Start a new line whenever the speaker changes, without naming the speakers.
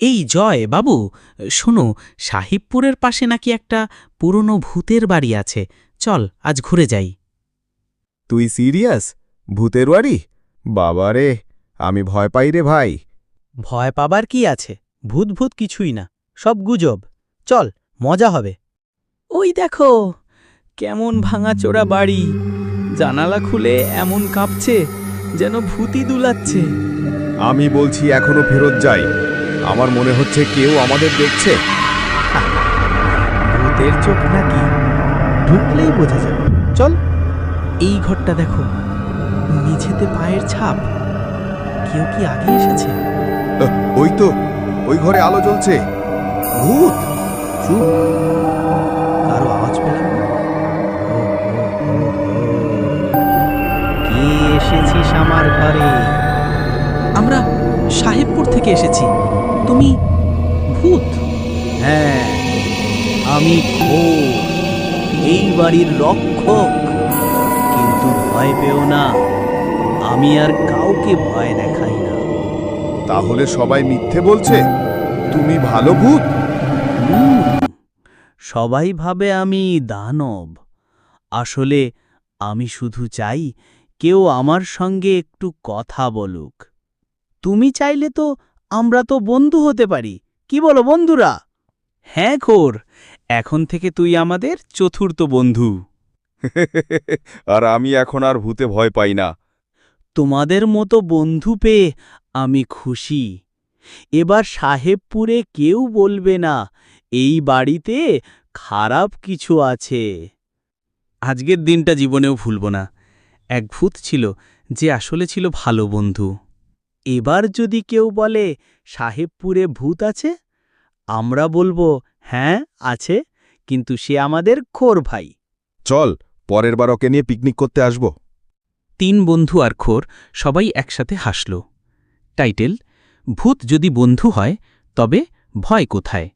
এই জয় বাবু, শোনো, সাহিবপুরের পাশে নাকি একটা পুরনো ভূতের বাড়ি আছে। চল আজ ঘুরে যাই।
তুই সিরিয়াস? ভূতের বাড়ি? বাবারে, আমি ভয় পাই রে ভাই।
ভয় পাবার কি আছে? ভূত ভূত কিছুই না, সব গুজব। চল, মজা হবে।
ওই দেখো, কেমন ভাঙাচোরা বাড়ি, জানালা খুলে এমন কাঁপছে যেন ভূতই দুলাচ্ছে।
আমি বলছি এখনো ফেরত যাই। আমার মনে হচ্ছে কেউ আমাদের দেখছে।
ভূতের চোখ নাকি? ঢুকলেই বোঝা যাবে। চল।
এই ঘরটা দেখো, মেঝেতে পায়ের ছাপ। কেউ কি আগে এসেছে?
ওই তো, ওই ঘরে আলো জ্বলছে। ভূত!
চুপ, কারো আওয়াজ পেলাম না। কে এসেছিস আমার ঘরে?
আমরা সাহেবপুর থেকে এসেছি। তুমি ভূত?
হ্যাঁ, আমি খোর, এই বাড়ির রক্ষক। কিন্তু ভয় পেও না, আমি আর কাউকে ভয় দেখাই না।
তাহলে সবাই মিথ্যে বলছে? তুমি ভালো ভূত?
সবাই ভাবে আমি দানব। আসলে আমি শুধু চাই কেউ আমার সঙ্গে একটু কথা বলুক। তুমি চাইলে তো আমরা তো বন্ধু হতে পারি। কি বলো বন্ধুরা?
হ্যাঁ খোর, এখন থেকে তুই আমাদের চতুর্থ বন্ধু।
আর আমি এখন আর ভূতে ভয় পাই না।
তোমাদের মতো বন্ধু পেয়ে আমি খুশি। এবার সাহেবপুরে কেউ বলবে না এই বাড়িতে খারাপ কিছু আছে।
আজকের দিনটা জীবনেও ভুলব না। এক ভূত ছিল যে আসলে ছিল ভালো বন্ধু।
এবার যদি কেউ বলে সাহেবপুরে ভূত আছে, আমরা বলবো হ্যাঁ আছে, কিন্তু সে আমাদের খোর ভাই।
চল, পরের বার ওকে নিয়ে পিকনিক করতে আসব।
3 বন্ধু আর খোর সবাই একসাথে হাসল। টাইটেল: ভূত যদি বন্ধু হয় তবে ভয় কোথায়।